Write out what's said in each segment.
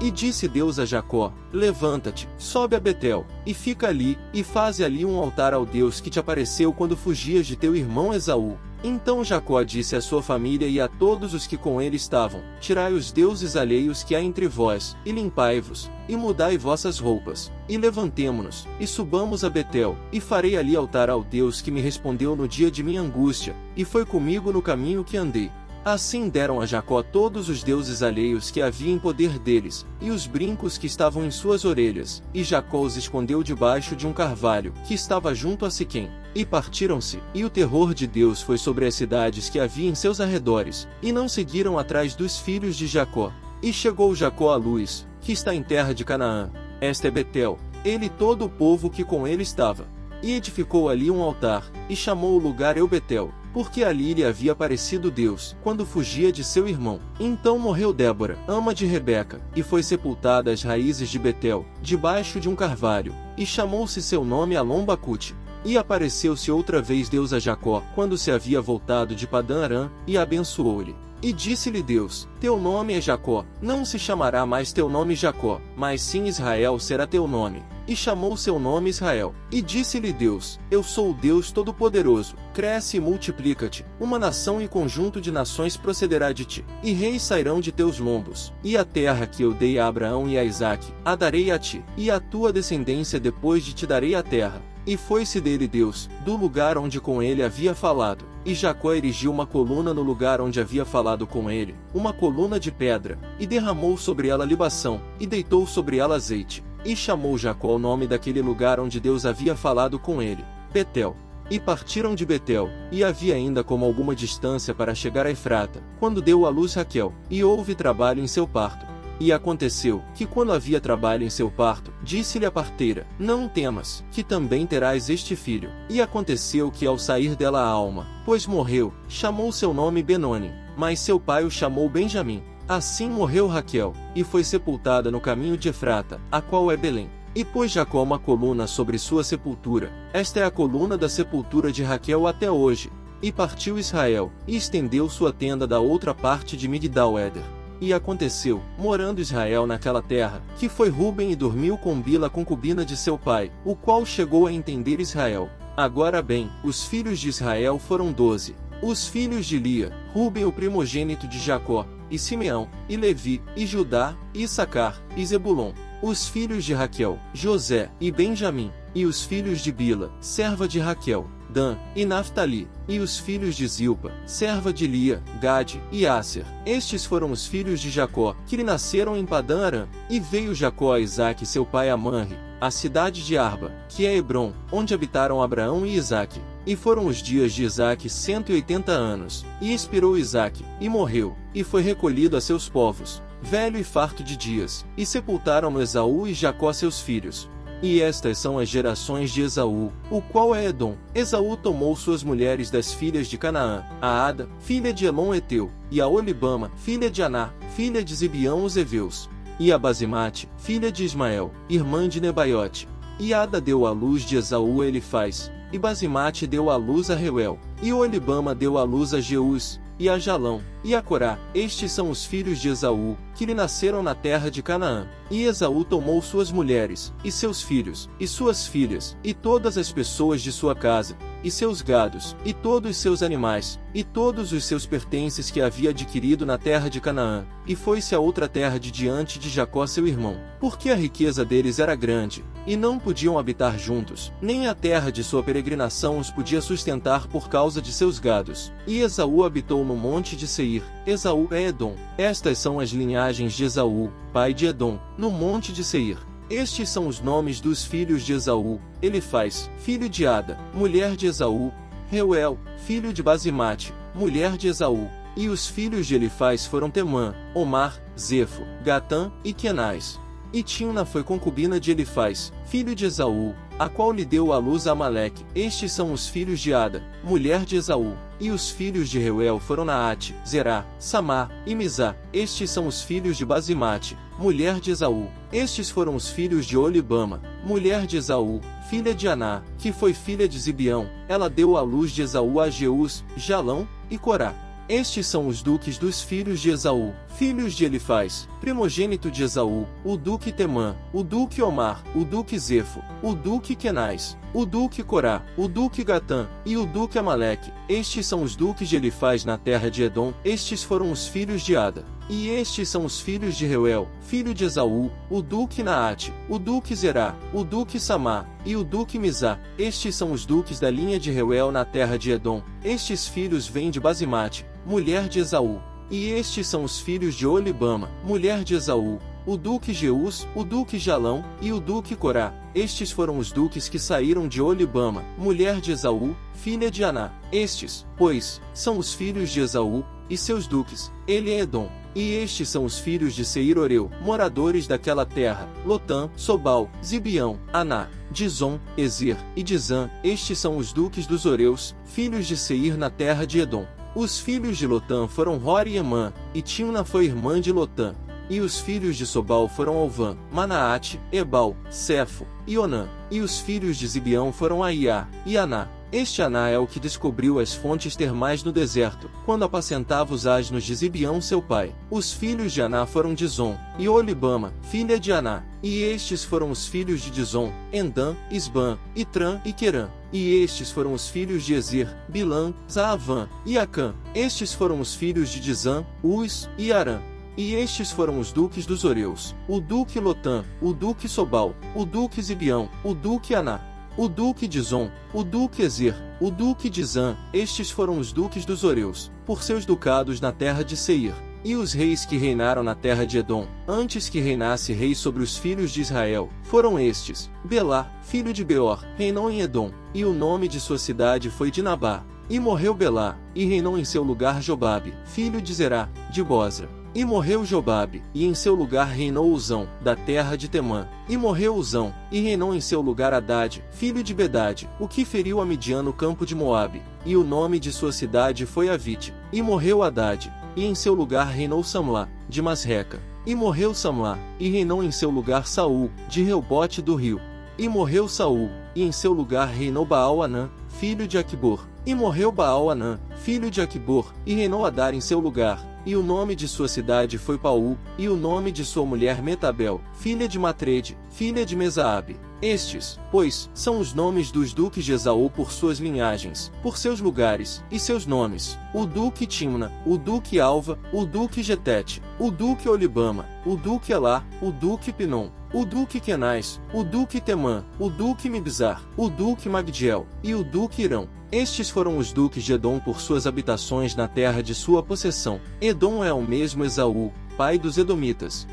E disse Deus a Jacó: levanta-te, sobe a Betel, e fica ali, e faze ali um altar ao Deus que te apareceu quando fugias de teu irmão Esaú. Então Jacó disse à sua família e a todos os que com ele estavam: tirai os deuses alheios que há entre vós, e limpai-vos, e mudai vossas roupas, e levantemo-nos, e subamos a Betel, e farei ali altar ao Deus que me respondeu no dia de minha angústia, e foi comigo no caminho que andei. Assim deram a Jacó todos os deuses alheios que havia em poder deles, e os brincos que estavam em suas orelhas, e Jacó os escondeu debaixo de um carvalho, que estava junto a Siquém. E partiram-se, e o terror de Deus foi sobre as cidades que havia em seus arredores, e não seguiram atrás dos filhos de Jacó. E chegou Jacó a Luz, que está em terra de Canaã. Esta é Betel, ele e todo o povo que com ele estava. E edificou ali um altar, e chamou o lugar Eu-Betel, porque ali lhe havia aparecido Deus, quando fugia de seu irmão. Então morreu Débora, ama de Rebeca, e foi sepultada às raízes de Betel, debaixo de um carvalho, e chamou-se seu nome Alom-Bacute. E apareceu-se outra vez Deus a Jacó, quando se havia voltado de Padã-Arã, e abençoou-lhe. E disse-lhe Deus: teu nome é Jacó, não se chamará mais teu nome Jacó, mas sim Israel será teu nome. E chamou seu nome Israel. E disse-lhe Deus: eu sou o Deus Todo-Poderoso, cresce e multiplica-te, uma nação e conjunto de nações procederá de ti, e reis sairão de teus lombos. E a terra que eu dei a Abraão e a Isaque, a darei a ti, e à tua descendência depois de te darei a terra. E foi-se dele Deus, do lugar onde com ele havia falado. E Jacó erigiu uma coluna no lugar onde havia falado com ele, uma coluna de pedra, e derramou sobre ela libação, e deitou sobre ela azeite. E chamou Jacó o nome daquele lugar onde Deus havia falado com ele, Betel. E partiram de Betel, e havia ainda como alguma distância para chegar a Efrata, quando deu à luz Raquel, e houve trabalho em seu parto. E aconteceu, que quando havia trabalho em seu parto, disse-lhe a parteira: não temas, que também terás este filho. E aconteceu que ao sair dela a alma, pois morreu, chamou seu nome Benoni, mas seu pai o chamou Benjamim. Assim morreu Raquel, e foi sepultada no caminho de Efrata, a qual é Belém. E pôs Jacó uma coluna sobre sua sepultura. Esta é a coluna da sepultura de Raquel até hoje. E partiu Israel, e estendeu sua tenda da outra parte de Migdal-Éder. E aconteceu, morando Israel naquela terra, que foi Ruben e dormiu com Bila concubina de seu pai, o qual chegou a entender Israel. Agora bem, os filhos de Israel foram 12. Os filhos de Lia, Ruben o primogênito de Jacó, e Simeão, e Levi, e Judá, e Issacar, e Zebulon. Os filhos de Raquel, José, e Benjamim. E os filhos de Bila, serva de Raquel, Dan, e Naftali. E os filhos de Zilpa, serva de Lia, Gade, e Asser. Estes foram os filhos de Jacó, que lhe nasceram em Padã-Arã. E veio Jacó a Isaque seu pai a Manre, a cidade de Arba, que é Hebrom, onde habitaram Abraão e Isaque. E foram os dias de Isaque 180 anos. E expirou Isaque, e morreu, e foi recolhido a seus povos, velho e farto de dias. E sepultaram Esaú e Jacó seus filhos. E estas são as gerações de Esaú, o qual é Edom. Esaú tomou suas mulheres das filhas de Canaã, a Ada, filha de Elon Eteu, e a Olibama, filha de Aná, filha de Zibeão os Eveus, e a Basimate, filha de Ismael, irmã de Nebaiote. E Ada deu à luz de Esaú a Elifaz, e Basimate deu à luz a Reuel, e Olibama deu à luz a Jeús, e a Jalão, e a Corá. Estes são os filhos de Esaú, que lhe nasceram na terra de Canaã. E Esaú tomou suas mulheres, e seus filhos, e suas filhas, e todas as pessoas de sua casa, e seus gados, e todos seus animais, e todos os seus pertences que havia adquirido na terra de Canaã, e foi-se a outra terra de diante de Jacó seu irmão, porque a riqueza deles era grande, e não podiam habitar juntos, nem a terra de sua peregrinação os podia sustentar por causa de seus gados. E Esaú habitou no monte de Seir. Esaú é Edom. Estas são as linhagens de Esaú, pai de Edom, no monte de Seir. Estes são os nomes dos filhos de Esaú: Elifaz, filho de Ada, mulher de Esaú; Reuel, filho de Basimate, mulher de Esaú. E os filhos de Elifaz foram Temã, Omar, Zefo, Gatã e Quenaz. E Timna foi concubina de Elifaz, filho de Esaú, a qual lhe deu à luz Amaleque. Estes são os filhos de Ada, mulher de Esaú. E os filhos de Reuel foram Naate, Zerá, Samá e Mizá. Estes são os filhos de Basimate, mulher de Esaú. Estes foram os filhos de Olibama, mulher de Esaú, filha de Aná, que foi filha de Zibeão. Ela deu à luz de Esaú a Jeús, Jalão e Corá. Estes são os duques dos filhos de Esaú, filhos de Elifaz, primogênito de Esaú, o duque Temã, o duque Omar, o duque Zefo, o duque Kenaz, o duque Corá, o duque Gatã, e o duque Amaleque. Estes são os duques de Elifaz na terra de Edom. Estes foram os filhos de Ada. E estes são os filhos de Reuel, filho de Esaú, o duque Naate, o duque Zerá, o duque Samá, e o duque Mizá. Estes são os duques da linha de Reuel na terra de Edom. Estes filhos vêm de Basimate, mulher de Esaú. E estes são os filhos de Olibama, mulher de Esaú, o duque Jeus, o duque Jalão, e o duque Corá. Estes foram os duques que saíram de Olibama, mulher de Esaú, filha de Aná. Estes, pois, são os filhos de Esaú, e seus duques, ele é Edom. E estes são os filhos de Seir-Oreu, moradores daquela terra, Lotã, Sobal, Zibeão, Aná, Dizon, Ezer, e Dizã. Estes são os duques dos Oreus, filhos de Seir na terra de Edom. Os filhos de Lotã foram Hor e Emã, e Timna foi irmã de Lotã. E os filhos de Sobal foram Alvã, Manaate, Ebal, Cefo, e Onã. E os filhos de Zibeão foram Aiá, e Aná. Este Aná é o que descobriu as fontes termais no deserto, quando apacentava os asnos de Zibeão seu pai. Os filhos de Aná foram Dizon, e Olibama, filha de Aná. E estes foram os filhos de Dizon, Endã, Isbã, Itrã e Querã. E estes foram os filhos de Ezer, Bilã, Zaavã, e Acã. Estes foram os filhos de Dizã, Uz, e Arã. E estes foram os duques dos Oreus, o duque Lotã, o duque Sobal, o duque Zibeão, o duque Aná, o duque Dizon, o duque Ezer, o duque Dizã. Estes foram os duques dos Oreus, por seus ducados na terra de Seir. E os reis que reinaram na terra de Edom, antes que reinasse rei sobre os filhos de Israel, foram estes: Belá, filho de Beor, reinou em Edom, e o nome de sua cidade foi Dinabá. E morreu Belá, e reinou em seu lugar Jobabe, filho de Zerá, de Bozra. E morreu Jobabe, e em seu lugar reinou Uzão, da terra de Temã. E morreu Uzão, e reinou em seu lugar Hadade, filho de Bedade, o que feriu a Midian no campo de Moabe. E o nome de sua cidade foi Avite. E morreu Hadade, e em seu lugar reinou Samlá, de Masreca. E morreu Samlá, e reinou em seu lugar Saul, de Reubote do rio. E morreu Saul, e em seu lugar reinou Baal-Anã, filho de Aquibor. E morreu Baal-Anã, filho de Aquibor, e reinou Adar em seu lugar. E o nome de sua cidade foi Paú, e o nome de sua mulher Metabel, filha de Matrede, filha de Mesaabe. Estes, pois, são os nomes dos duques de Esaú por suas linhagens, por seus lugares, e seus nomes: o duque Timna, o duque Alva, o duque Getete, o duque Olibama, o duque Elá, o duque Pinom, o duque Kenaz, o duque Temã, o duque Mibzar, o duque Magdiel, e o duque Irão. Estes foram os duques de Edom por suas habitações na terra de sua possessão. Edom é o mesmo Esaú, pai dos Edomitas.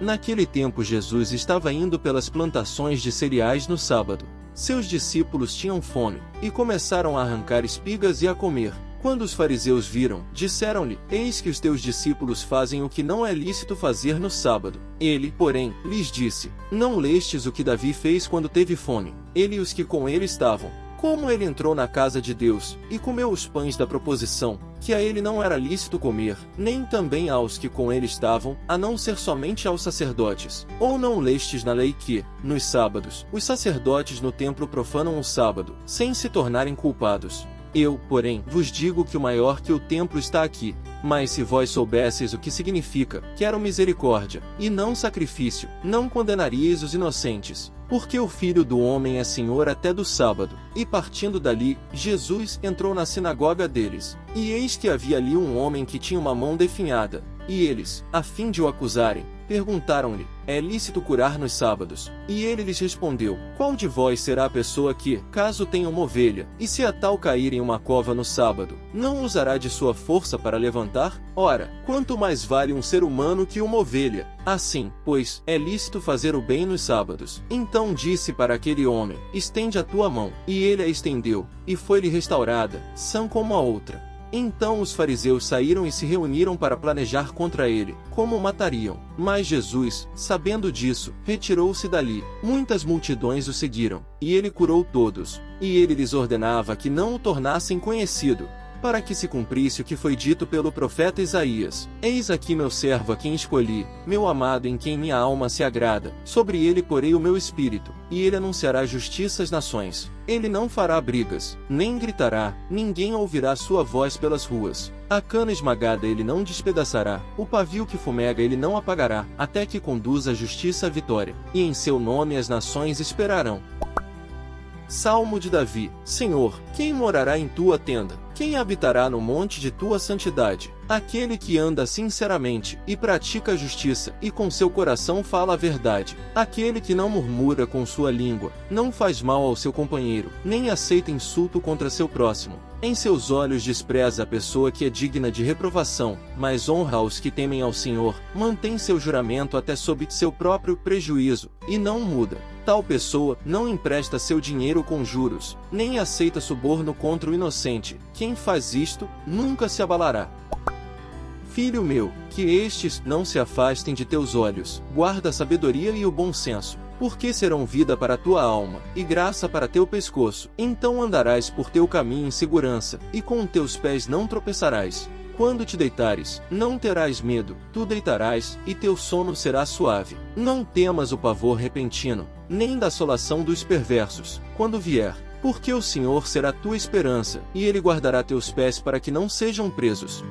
Naquele tempo Jesus estava indo pelas plantações de cereais no sábado. Seus discípulos tinham fome, e começaram a arrancar espigas e a comer. Quando os fariseus viram, disseram-lhe: Eis que os teus discípulos fazem o que não é lícito fazer no sábado. Ele, porém, lhes disse: Não lestes o que Davi fez quando teve fome, ele e os que com ele estavam? Como ele entrou na casa de Deus, e comeu os pães da proposição, que a ele não era lícito comer, nem também aos que com ele estavam, a não ser somente aos sacerdotes. Ou não lestes na lei que, nos sábados, os sacerdotes no templo profanam o sábado, sem se tornarem culpados? Eu, porém, vos digo que o maior que o templo está aqui. Mas se vós soubesseis o que significa, quero misericórdia, e não sacrifício, não condenaríeis os inocentes. Porque o Filho do Homem é Senhor até do sábado. E partindo dali, Jesus entrou na sinagoga deles. E eis que havia ali um homem que tinha uma mão definhada. E eles, a fim de o acusarem, perguntaram-lhe: É lícito curar nos sábados? E ele lhes respondeu: Qual de vós será a pessoa que, caso tenha uma ovelha, e se a tal cair em uma cova no sábado, não usará de sua força para levantar? Ora, quanto mais vale um ser humano que uma ovelha? Assim, pois, é lícito fazer o bem nos sábados. Então disse para aquele homem: Estende a tua mão. E ele a estendeu, e foi-lhe restaurada, sã como a outra. Então os fariseus saíram e se reuniram para planejar contra ele, como o matariam. Mas Jesus, sabendo disso, retirou-se dali. Muitas multidões o seguiram, e ele curou todos. E ele lhes ordenava que não o tornassem conhecido, para que se cumprisse o que foi dito pelo profeta Isaías: Eis aqui meu servo a quem escolhi, meu amado em quem minha alma se agrada, sobre ele porei o meu espírito, e ele anunciará justiça às nações. Ele não fará brigas, nem gritará, ninguém ouvirá sua voz pelas ruas. A cana esmagada ele não despedaçará, o pavio que fumega ele não apagará, até que conduza a justiça à vitória, e em seu nome as nações esperarão. Salmo de Davi. Senhor, quem morará em tua tenda? Quem habitará no monte de tua santidade? Aquele que anda sinceramente, e pratica a justiça, e com seu coração fala a verdade. Aquele que não murmura com sua língua, não faz mal ao seu companheiro, nem aceita insulto contra seu próximo. Em seus olhos despreza a pessoa que é digna de reprovação, mas honra os que temem ao Senhor, mantém seu juramento até sob seu próprio prejuízo, e não muda. Tal pessoa não empresta seu dinheiro com juros, nem aceita suborno contra o inocente. Quem faz isto, nunca se abalará. Filho meu, que estes não se afastem de teus olhos, guarda a sabedoria e o bom senso, porque serão vida para a tua alma, e graça para teu pescoço. Então andarás por teu caminho em segurança, e com teus pés não tropeçarás. Quando te deitares, não terás medo, tu deitarás, e teu sono será suave. Não temas o pavor repentino, nem da assolação dos perversos, quando vier. Porque o Senhor será tua esperança, e Ele guardará teus pés para que não sejam presos.